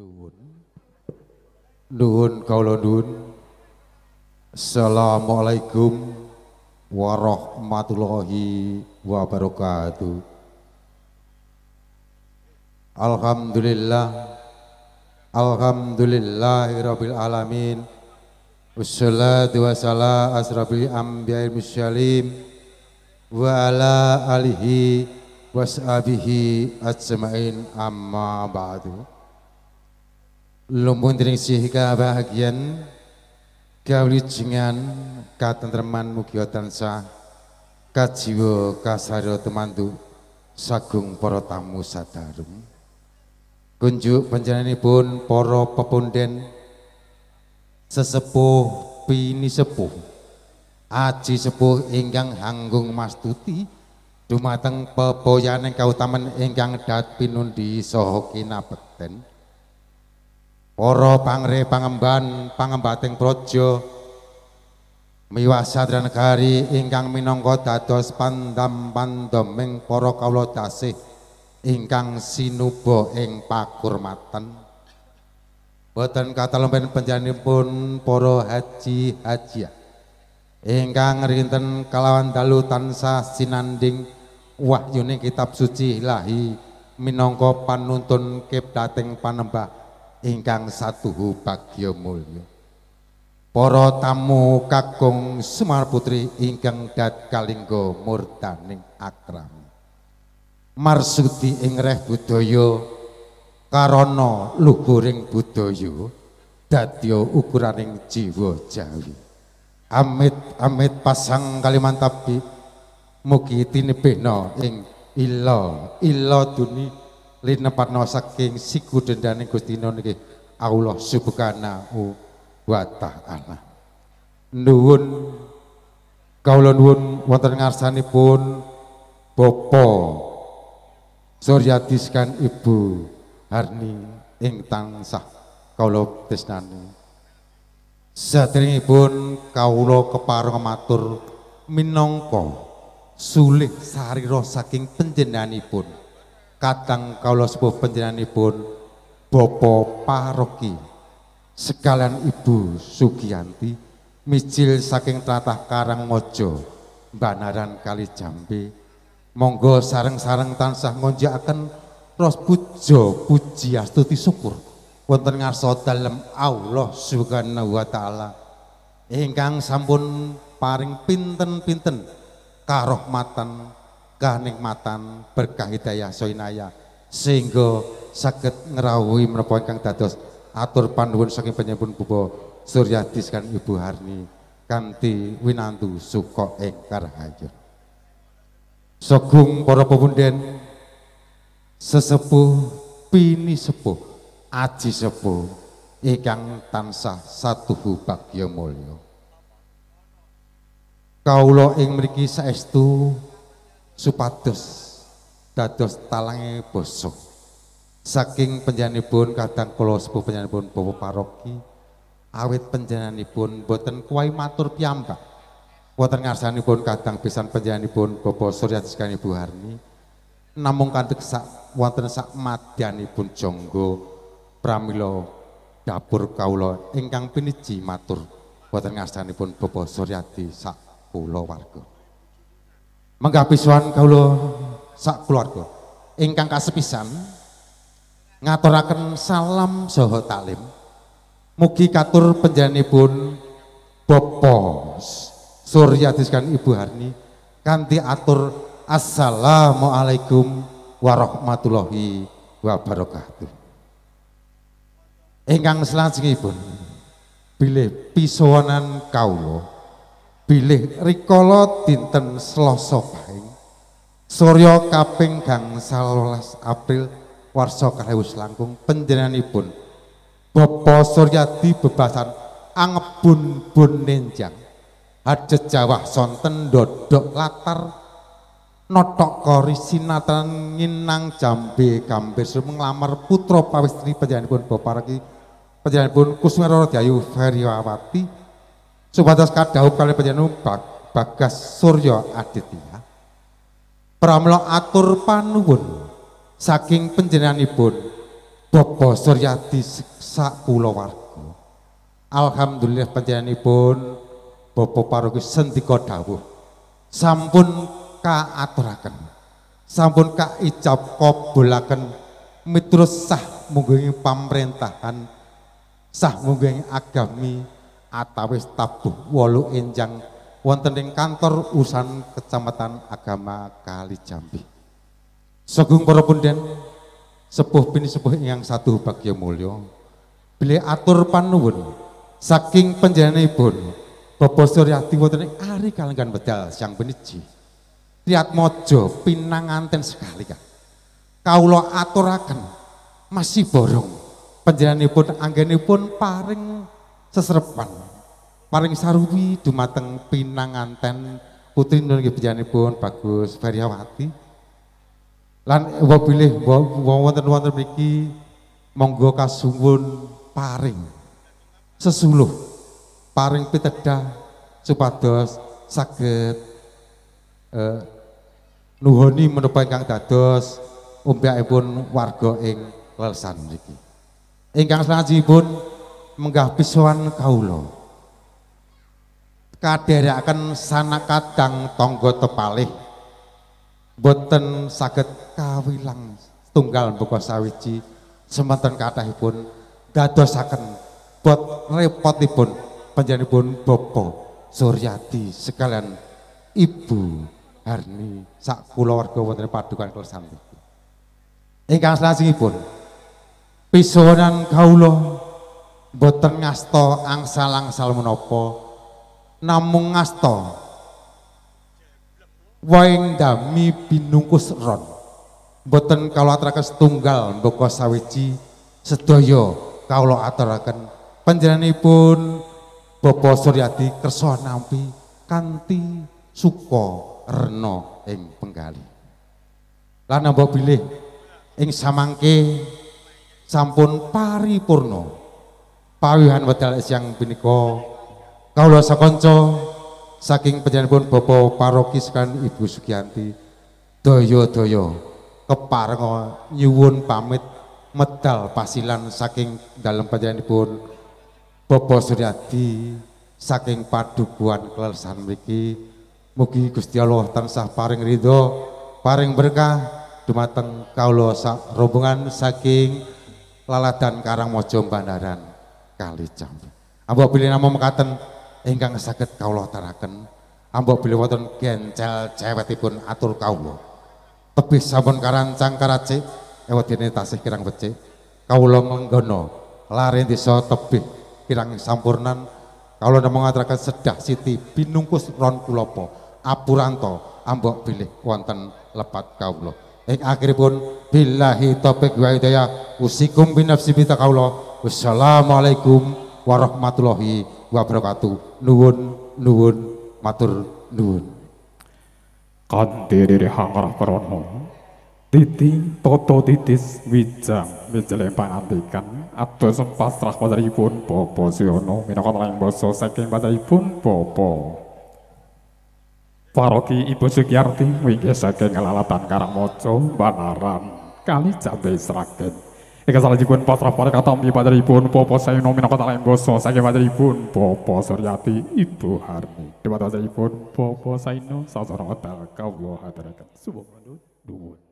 Nuwun, nuwun kawula nuwun. Assalamualaikum warahmatullahi wabarakatuh. Alhamdulillah, alhamdulillahirabbil alamin. Wassalatu wassalamu asrafil anbiya'i mursalin wa ala alihi washabihi ajmain amma ba'du. Lumpun dening kabahagiaan kawilujengan katentreman mugi tansah kajiwa kasarya temantu sagung para tamu sadarum. Kunjuk panjenenganipun para pepunden sesepuh pini sepuh aji sepuh ingkang hanggung mastuti dumateng pepoyaning kautaman ingkang dat pinundi saha kinabekten. Para pangre pangemban pangembating praja miwah sadran negari ingkang minangka dados pandam-pandaming para kawula tasih ingkang sinuba ing pakurmatan. Boten katalempén panjenenganipun para haji hajiah ingkang rinten kalawan dalu tansah sinanding wahyuning kitab suci ilahi minangka panuntun kiblating panembah ingkang satuhu bagya mulya. Para tamu kakung Semar Putri ingkang dat kalingga murdaning akram. Marsudi ing reh budaya karana luhuring budaya dadya ukuraning jiwa Jawi. Amit amit pasang kalimantabi mugi tinebehna ing illa duni linepatna saking siku dendaning Gusti niki Allah Subhanahu wa ta'ala. Nuwun kawula nuwun wonten ngarsanipun Bapak Suryadi kan Ibu Harni ing tansah kawula tresnani. Saderengipun kawula kepareng matur minangka sulih sarira saking panjenenganipun kadang kawula sepuh panjenenganipun Bapak Paroki sekalian Ibu Sugiyanti mijil saking tlatah Karangmojo Banaran Kali Jambe. Monggo sareng-sareng tansah ngonjakaken ros puja puji astuti syukur wonten ngarsa dalem Allah Subhanahu wa taala ingkang sampun paring pinten-pinten karahmatan kanikmatan berkah hidayah soinaya sehingga saged ngrawuhi menapa ingkang dados atur panuwun saking panjenenganipun Bapak Suryadi kan Ibu Harni kanthi winantu suka ing karahayun. Sagung para pepunden sesepuh pini sepuh aji sepuh ingkang tansah satuhu bagya mulya. Kawula ing mriki saestu supados dados talange basa saking panjenenganipun kadang kula sepuh panjenenganipun Bapak Paroki awit panjenenganipun boten kuwai matur piyambak wonten ngarsanipun kadang pisan panjenenganipun Bapak Suryadi kan Ibu Harni namung kanthi sak wonten sak madyanipun jangga pramila dapur kawula ingkang piniji matur wonten ngarsanipun Bapak Suryadi sak kulawarga. Menggah pisuhan kawula sak keluarga ingkang kasepisan ngaturaken salam saha taklim mugi katur panjenenganipun Bapak Suryadi kan Ibu Harni kanthi atur assalamualaikum warahmatullahi wabarakatuh. Ingkang salajengipun bilih pisuwanan kawula bilih rikala dinten Selasa Pahing Surya kaping gangsal 12 April warsa 2000 langkung panjenenganipun Bapak Suryadi bebasan angebun-bun nenjang hajet jawah sonten ndodok latar notok kori sinatan nginang Jambe Gambir nglamar putra pawistri panjenenganipun Bapak Paroki panjenenganipun Kusmerara Dyayu Feryawati supados kadhawuh kalih panjenenganipun Bagas Surya Aditya pramila atur panuwun saking panjenenganipun Bapak Suryati sak kulawarga. Alhamdulillah panjenenganipun Bapak Paroki sendika dawuh sampun kaaturaken, sampun kaicap kabulaken miturut sah mungging pamrentahan, sah mungging agami atawis tabuh 8 enjang wonten ing kantor urusan Kecamatan Agama Kalijambi. Sagung para punden sepuh bini sepuh ingkang satu bagya mulya, bilih atur panuwun saking panjenenganipun Bapak Suryati wonten ing ari kalenggan medal Sang Beniji Triat Mojo pinanganten sekali kan. Kawula aturaken masih borong panjenenganipun anggenipun paring sesrepan, paring saruwi dumateng pinanganten putri nggih panjenenganipun Bagus Feryawati. Lan wabilih wonten mriki monggo kasuwun paring sesuluh, paring pitedah supados saged nuhoni menapa ingkang dados umpyakipun warga ing lesan mriki. Ingkang salajengipun menggah pisowan kawula kadherekaken sanakadang tangga tepalih boten saged kawilang tunggal buka sawiji semanten kathahipun dadosaken bot repotipun panjenenganipun Bapak Suryati sekalian Ibu Harni sak kulawarga wonten padukan klesan. Ingkang salajengipun pisowanan kawula boten ngasta angsal-angsal menapa namung ngasta waing dami binungkus ron boten kawula aturaken setunggal mbaka sawiji sedaya kawula aturaken panjenenganipun Bapak Suryati kersa nampi kanthi suka rena ing penggali. Lan mbok bilih ing samangke sampun paripurna pawihan wedal siang punika kawula sakanca saking panjenenganipun Bapak Paroki sekalian Ibu Sugiyanti daya-daya keparenga nyuwun pamit medal pasilan saking dalem panjenenganipun Bapak Suryati saking padukuhan klelesan mriki. Mugi Gusti Allah tansah paring ridho, paring berkah dumateng kawula sak rombongan saking Laladan Karangmojo Bandaran Kalijambi. Ambok bilih nama mekaten ingkang saged kawula aturaken, ambok bilih wonten gencel cewetipun atur kawula. Tebih sampun karancang karacik ewadene tasih kirang becik. Kawula menggono lare desa tebih kirang sampurnan. Kawula namung ngaturaken sedah siti binungkus ron kulapa apuranto ambok bilih wonten lepat kawula. Ing akhiripun billahi taufiq wa hidayah usikum binafsi bita kawula. Wassalamualaikum warahmatullahi wabarakatuh. Nuwun nuwun matur nuwun. Kanthi dirihang prono titi toto titis wijang wijale pangandikan atus pasrah padaripun Bapak Siono minangka laing basa saking padaripun Bapak Paroki Ibu Sugiarti wingi saking Laladan Karangmojo Bandaran Kalijambi Sragen. Ingkang salajengipun pasrah paring katampi padaripun Bapak Sayono minangka laing basa saking padaripun Bapak Suryati Ibu Harni. Dewa padaripun Bapak Sayono sasara wedal kawula aturaken suwun nuwun.